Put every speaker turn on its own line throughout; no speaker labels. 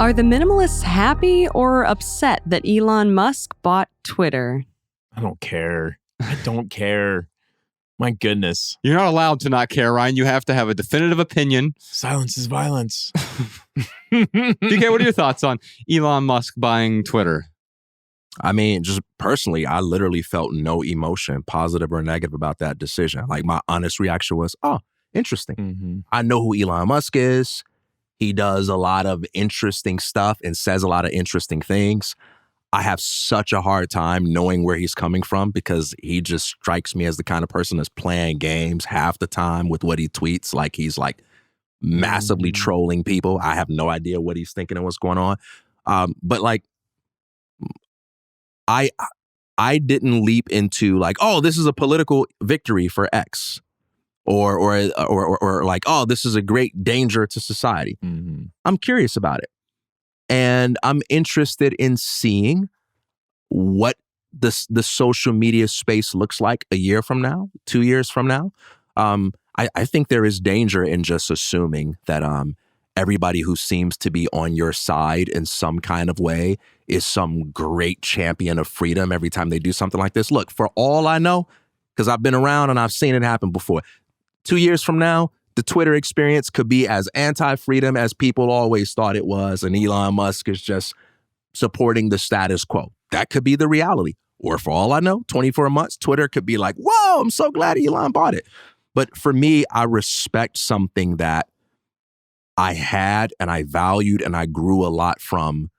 Are the minimalists happy or upset that Elon Musk bought Twitter?
I don't care. I don't care. My goodness.
You're not allowed to not care, Ryan. You have to have a definitive opinion.
Silence is violence.
DK, what are your thoughts on Elon Musk buying Twitter?
I mean, just personally, I literally felt no emotion, positive or negative, about that decision. Like, my honest reaction was, oh, interesting.
Mm-hmm.
I know who Elon Musk is. He does a lot of interesting stuff and says a lot of interesting things. I have such a hard time knowing where he's coming from because he just strikes me as the kind of person that's playing games half the time with what he tweets. Like, he's like massively trolling people. I have no idea what he's thinking and what's going on. But like, I didn't leap into like, oh, this is a political victory for X, or like, oh, this is a great danger to society.
Mm-hmm.
I'm curious about it. And I'm interested in seeing what the social media space looks like a year from now, 2 years from now. I think there is danger in just assuming that everybody who seems to be on your side in some kind of way is some great champion of freedom every time they do something like this. Look, for all I know, because I've been around and I've seen it happen before, 2 years from now, the Twitter experience could be as anti-freedom as people always thought it was, and Elon Musk is just supporting the status quo. That could be the reality. Or for all I know, 24 months, Twitter could be like, whoa, I'm so glad Elon bought it. But for me, I respect something that I had and I valued and I grew a lot from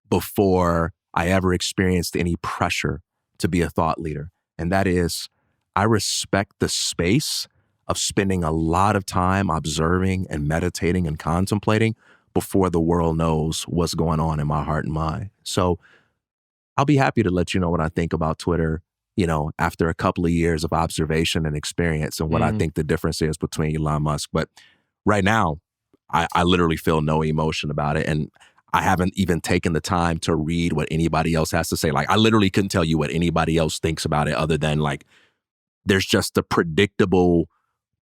before I ever experienced any pressure to be a thought leader. And that is, I respect the space of spending a lot of time observing and meditating and contemplating before the world knows what's going on in my heart and mind. So I'll be happy to let you know what I think about Twitter, you know, after a couple of years of observation and experience and what I think the difference is between Elon Musk. But right now, I literally feel no emotion about it. And I haven't even taken the time to read what anybody else has to say. Like, I literally couldn't tell you what anybody else thinks about it other than like, there's just a predictable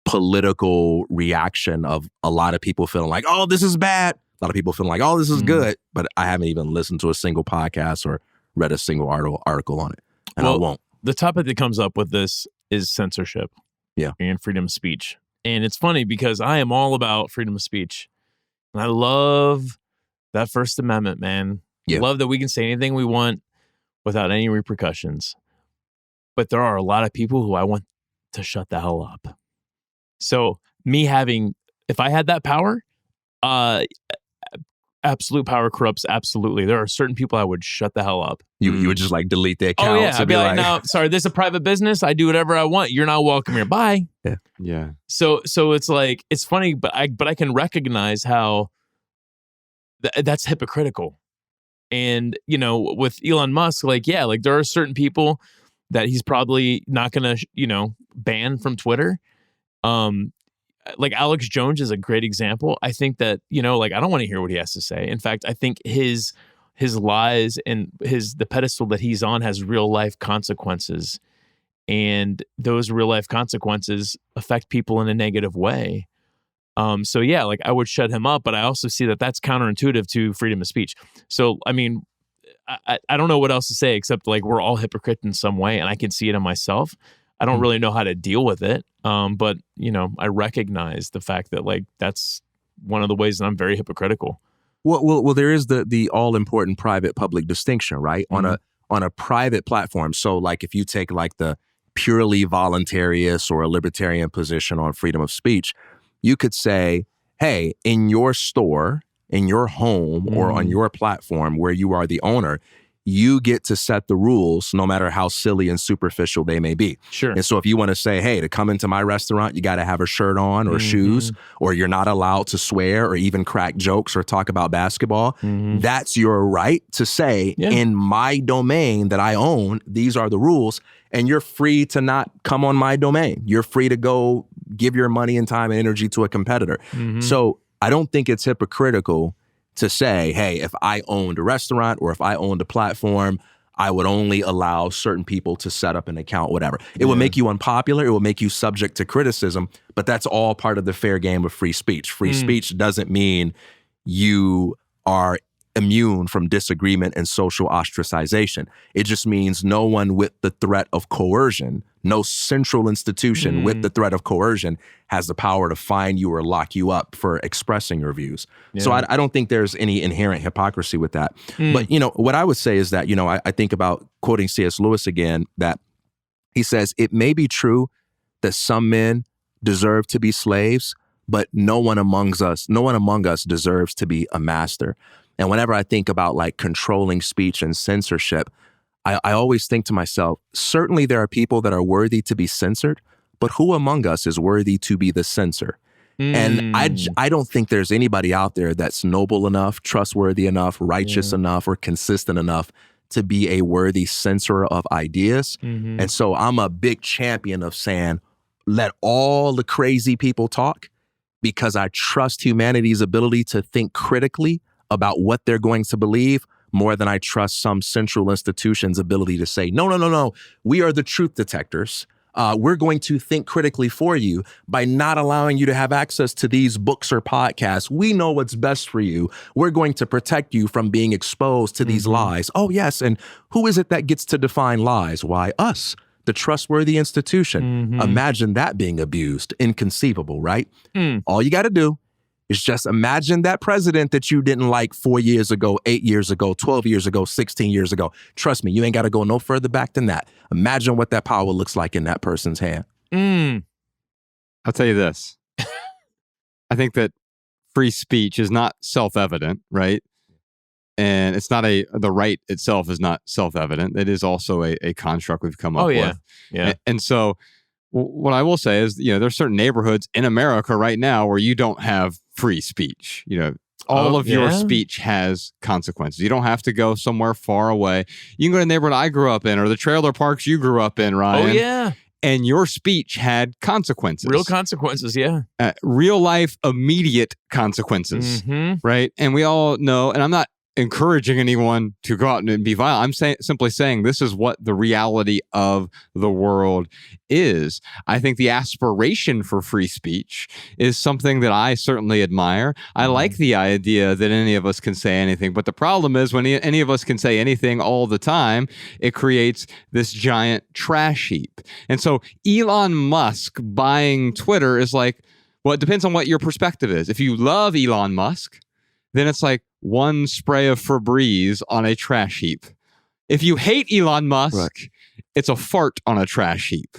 political reaction of a lot of people feeling like, oh, this is bad. A lot of people feeling like, oh, this is good. But I haven't even listened to a single podcast or read a single article on it. And I won't.
The topic that comes up with this is censorship.
Yeah.
And freedom of speech. And it's funny because I am all about freedom of speech. And I love that First Amendment, man.
Yeah.
I love that we can say anything we want without any repercussions. But there are a lot of people who I want to shut the hell up. So if I had that power, absolute power corrupts absolutely. There are certain people I would shut the hell up.
You would just like delete their accounts.
Oh yeah, I'd be like, no, sorry, this is a private business. I do whatever I want. You're not welcome here. Bye.
Yeah.
So it's like, it's funny, but I can recognize how that's hypocritical. And, you know, with Elon Musk, like, yeah, like there are certain people that he's probably not going to, ban from Twitter. Like Alex Jones is a great example. I think that, like, I don't want to hear what he has to say. In fact, I think his lies and the pedestal that he's on has real life consequences. And those real life consequences affect people in a negative way. So yeah, like I would shut him up, but I also see that that's counterintuitive to freedom of speech. So, I mean, I don't know what else to say except like we're all hypocrites in some way, and I can see it in myself. I don't really know how to deal with it. But, I recognize the fact that like that's one of the ways that I'm very hypocritical.
Well, there is the all important private public distinction, right?
Mm-hmm.
On a private platform. So like if you take like the purely voluntarist or a libertarian position on freedom of speech, you could say, hey, in your store, in your home, or on your platform where you are the owner, you get to set the rules no matter how silly and superficial they may be.
Sure.
And so if you want to say, hey, to come into my restaurant, you got to have a shirt on or shoes, or you're not allowed to swear or even crack jokes or talk about basketball, that's your right to say, in my domain that I own, these are the rules, and you're free to not come on my domain. You're free to go give your money and time and energy to a competitor. So I don't think it's hypocritical to say, hey, if I owned a restaurant or if I owned a platform, I would only allow certain people to set up an account, whatever. It would make you unpopular. It will make you subject to criticism, but that's all part of the fair game of free speech. Free speech doesn't mean you are immune from disagreement and social ostracization. It just means no one with the threat of coercion, no central institution with the threat of coercion has the power to fine you or lock you up for expressing your views.
Yeah.
So I don't think there's any inherent hypocrisy with that. But, what I would say is that, I think about quoting C.S. Lewis again, that he says, it may be true that some men deserve to be slaves, but no one among us deserves to be a master. And whenever I think about like controlling speech and censorship, I always think to myself, certainly there are people that are worthy to be censored, but who among us is worthy to be the censor? And I don't think there's anybody out there that's noble enough, trustworthy enough, righteous enough, or consistent enough to be a worthy censor of ideas. And so I'm a big champion of saying, let all the crazy people talk, because I trust humanity's ability to think critically about what they're going to believe more than I trust some central institution's ability to say, no, we are the truth detectors. We're going to think critically for you by not allowing you to have access to these books or podcasts. We know what's best for you. We're going to protect you from being exposed to these lies. Oh, yes. And who is it that gets to define lies? Why, us, the trustworthy institution. Imagine that being abused. Inconceivable, right? All you got to do is just imagine that president that you didn't like 4 years ago, 8 years ago, 12 years ago, 16 years ago. Trust me, you ain't got to go no further back than that. Imagine what that power looks like in that person's hand.
I'll tell you this. I think that free speech is not self-evident, right? And it's not the right itself is not self-evident. It is also a construct we've come up with.
Yeah.
And so what I will say is, there's certain neighborhoods in America right now where you don't have free speech. All of your speech has consequences. You don't have to go somewhere far away. You can go to the neighborhood I grew up in or the trailer parks you grew up in, Ryan.
Oh, yeah.
And your speech had consequences.
Real consequences, yeah.
Real life, immediate consequences, right? And we all know, and I'm not encouraging anyone to go out and be violent. I'm simply saying this is what the reality of the world is. I think the aspiration for free speech is something that I certainly admire. I like the idea that any of us can say anything, but the problem is when any of us can say anything all the time, it creates this giant trash heap. And so Elon Musk buying Twitter is like, well, it depends on what your perspective is. If you love Elon Musk, then it's like one spray of Febreze on a trash heap. If you hate Elon Musk, it's a fart on a trash heap.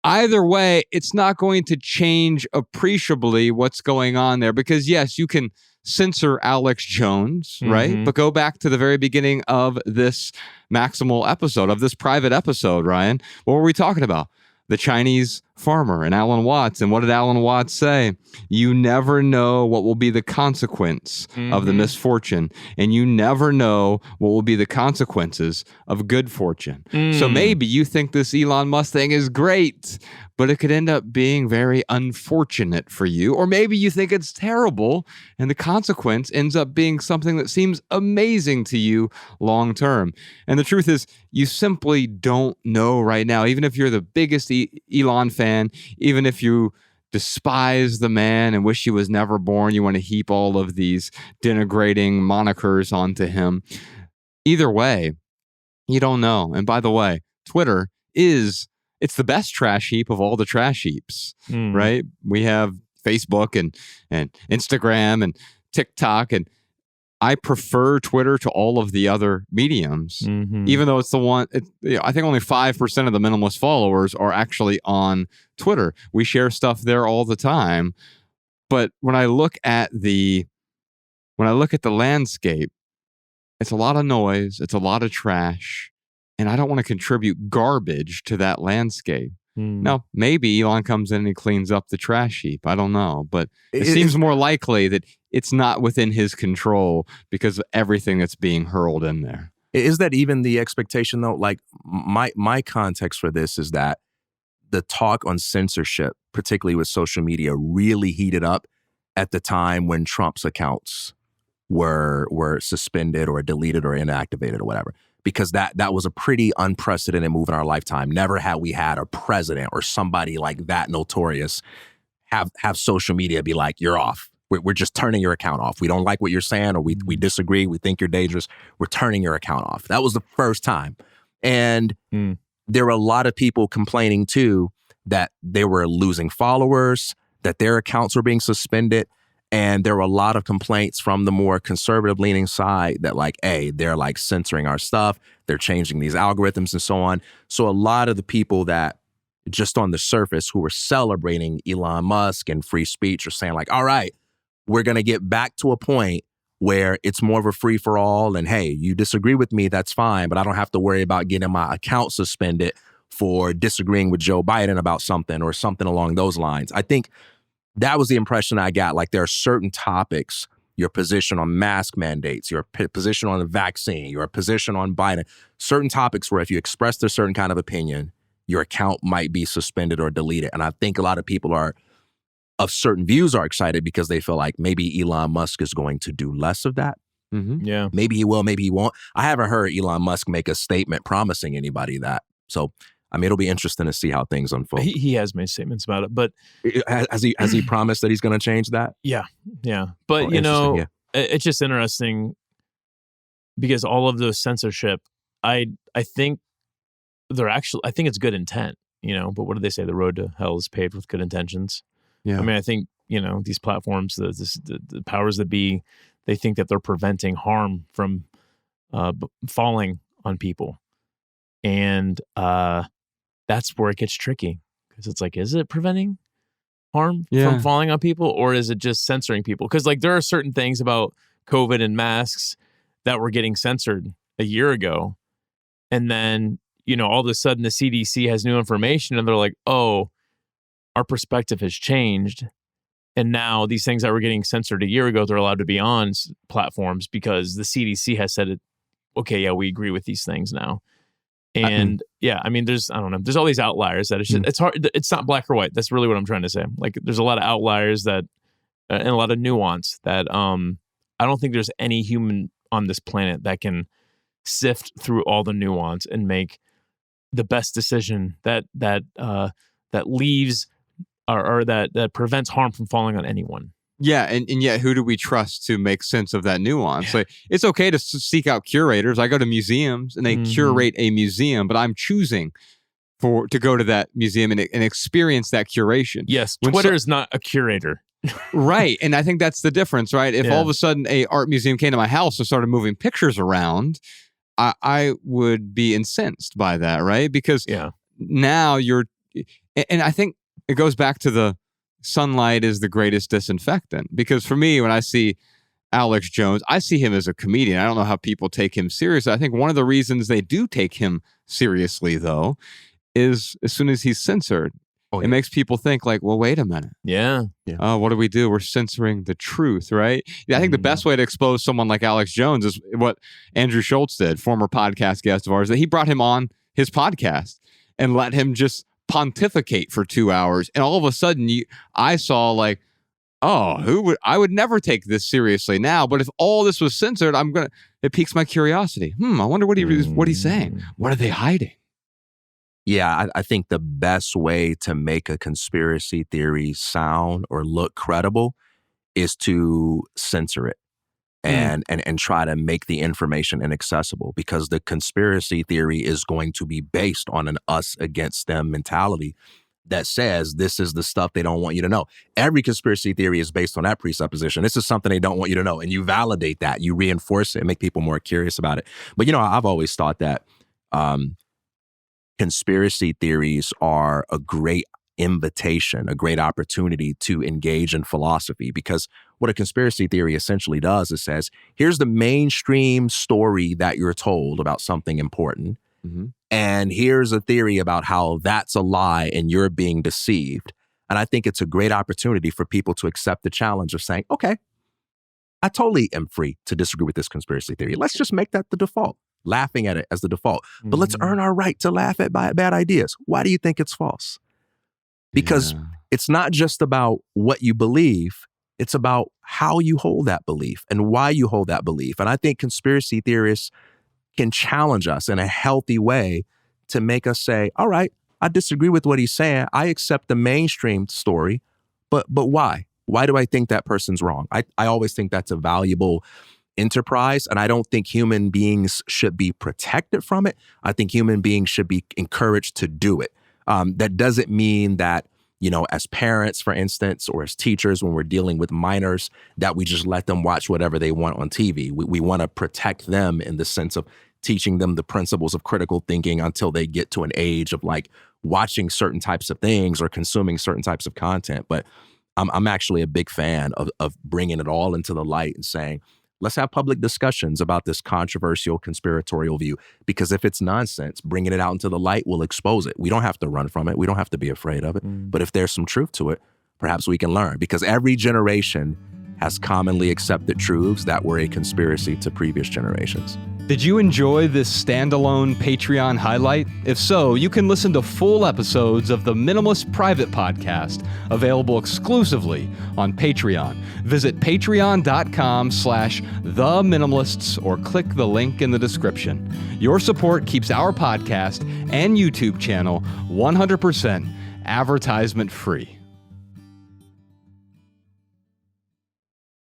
Either way, it's not going to change appreciably what's going on there because, yes, you can censor Alex Jones, right? But go back to the very beginning of this Maximal episode, of this private episode, Ryan. What were we talking about? The Chinese farmer and Alan Watts. And what did Alan Watts say? You never know what will be the consequence of the misfortune. And you never know what will be the consequences of good fortune. So maybe you think this Elon Musk thing is great, but it could end up being very unfortunate for you. Or maybe you think it's terrible and the consequence ends up being something that seems amazing to you long term. And the truth is, you simply don't know right now. Even if you're the biggest Elon fan, even if you despise the man and wish he was never born, you want to heap all of these denigrating monikers onto him. Either way, you don't know. And by the way, Twitter it's the best trash heap of all the trash heaps, right? We have Facebook and Instagram and TikTok, and I prefer Twitter to all of the other mediums, even though it's the one, I think only 5% of the minimalist followers are actually on Twitter. We share stuff there all the time. But when I look at the landscape, it's a lot of noise, it's a lot of trash, and I don't want to contribute garbage to that landscape. Now, maybe Elon comes in and he cleans up the trash heap. I don't know. But it seems more likely that it's not within his control because of everything that's being hurled in there.
Is that even the expectation, though? Like, my context for this is that the talk on censorship, particularly with social media, really heated up at the time when Trump's accounts were suspended or deleted or inactivated or whatever. Because that was a pretty unprecedented move in our lifetime. Never had we had a president or somebody like that notorious have social media be like, you're off. We're just turning your account off. We don't like what you're saying, or we disagree. We think you're dangerous. We're turning your account off. That was the first time. And there were a lot of people complaining too that they were losing followers, that their accounts were being suspended. And there were a lot of complaints from the more conservative leaning side that like, hey, they're like censoring our stuff. They're changing these algorithms and so on. So a lot of the people that just on the surface who were celebrating Elon Musk and free speech are saying like, all right, we're going to get back to a point where it's more of a free for all. And hey, you disagree with me, that's fine. But I don't have to worry about getting my account suspended for disagreeing with Joe Biden about something or something along those lines. I think that was the impression I got. Like there are certain topics, your position on mask mandates, your position on the vaccine, your position on Biden, certain topics where if you expressed a certain kind of opinion, your account might be suspended or deleted. And I think a lot of people of certain views are excited because they feel like maybe Elon Musk is going to do less of that.
Mm-hmm.
Yeah.
Maybe he will, maybe he won't. I haven't heard Elon Musk make a statement promising anybody that. So, I mean, it'll be interesting to see how things unfold.
He has made statements about it, but
has he promised that he's going to change that?
Yeah. But it's just interesting because all of those censorship, I think I think it's good intent, but what do they say? The road to hell is paved with good intentions.
Yeah.
I mean, I think, these platforms, the powers that be, they think that they're preventing harm from falling on people. And that's where it gets tricky because it's like, is it preventing harm from falling on people, or is it just censoring people? Because like there are certain things about COVID and masks that were getting censored a year ago. And then, all of a sudden the CDC has new information and they're like, oh, our perspective has changed. And now these things that were getting censored a year ago, they're allowed to be on platforms because the CDC has said it. Okay, yeah, we agree with these things now. And there's all these outliers that it's hard. It's not black or white. That's really what I'm trying to say. Like there's a lot of outliers that, and a lot of nuance that I don't think there's any human on this planet that can sift through all the nuance and make the best decision that leaves or that prevents harm from falling on anyone.
Yeah, and yet who do we trust to make sense of that nuance? Like, it's okay to seek out curators. I go to museums and they curate a museum, but I'm choosing to go to that museum and experience that curation.
Yes, Twitter is not a curator.
Right, and I think that's the difference, right? If all of a sudden a art museum came to my house and started moving pictures around, I would be incensed by that, right? Because now and I think it goes back to the sunlight is the greatest disinfectant. Because for me, when I see Alex Jones, I see him as a comedian. I don't know how people take him seriously. I think one of the reasons they do take him seriously, though, is as soon as he's censored, it makes people think like, well, wait a minute.
Yeah.
Oh, what do we do? We're censoring the truth, right? Yeah, I think the best way to expose someone like Alex Jones is what Andrew Schultz did, former podcast guest of ours, that he brought him on his podcast and let him just pontificate for 2 hours. And all of a sudden, I saw like, oh, I would never take this seriously now. But if all this was censored, it piques my curiosity. I wonder what he's saying. What are they hiding?
Yeah, I think the best way to make a conspiracy theory sound or look credible is to censor it and try to make the information inaccessible, because the conspiracy theory is going to be based on an us against them mentality that says this is the stuff they don't want you to know. Every conspiracy theory is based on that presupposition. This is something they don't want you to know. And you validate that, you reinforce it, make people more curious about it. But, I've always thought that conspiracy theories are a great invitation, a great opportunity to engage in philosophy, because what a conspiracy theory essentially does is says, here's the mainstream story that you're told about something important. Mm-hmm. And here's a theory about how that's a lie and you're being deceived. And I think it's a great opportunity for people to accept the challenge of saying, okay, I totally am free to disagree with this conspiracy theory. Let's just make that the default, laughing at it as the default. But let's earn our right to laugh at bad ideas. Why do you think it's false? Because it's not just about what you believe. It's about how you hold that belief and why you hold that belief. And I think conspiracy theorists can challenge us in a healthy way to make us say, all right, I disagree with what he's saying. I accept the mainstream story, but why? Why do I think that person's wrong? I always think that's a valuable enterprise, and I don't think human beings should be protected from it. I think human beings should be encouraged to do it. That doesn't mean that, as parents, for instance, or as teachers, when we're dealing with minors, that we just let them watch whatever they want on TV. We want to protect them in the sense of teaching them the principles of critical thinking until they get to an age of like watching certain types of things or consuming certain types of content. But I'm actually a big fan of bringing it all into the light and saying, let's have public discussions about this controversial conspiratorial view, because if it's nonsense, bringing it out into the light will expose it. We don't have to run from it. We don't have to be afraid of it. But if there's some truth to it, perhaps we can learn, because every generation has commonly accepted truths that were a conspiracy to previous generations.
Did you enjoy this standalone Patreon highlight? If so, you can listen to full episodes of the Minimalist Private Podcast, available exclusively on Patreon. Visit patreon.com/theminimalists or click the link in the description. Your support keeps our podcast and YouTube channel 100% advertisement free.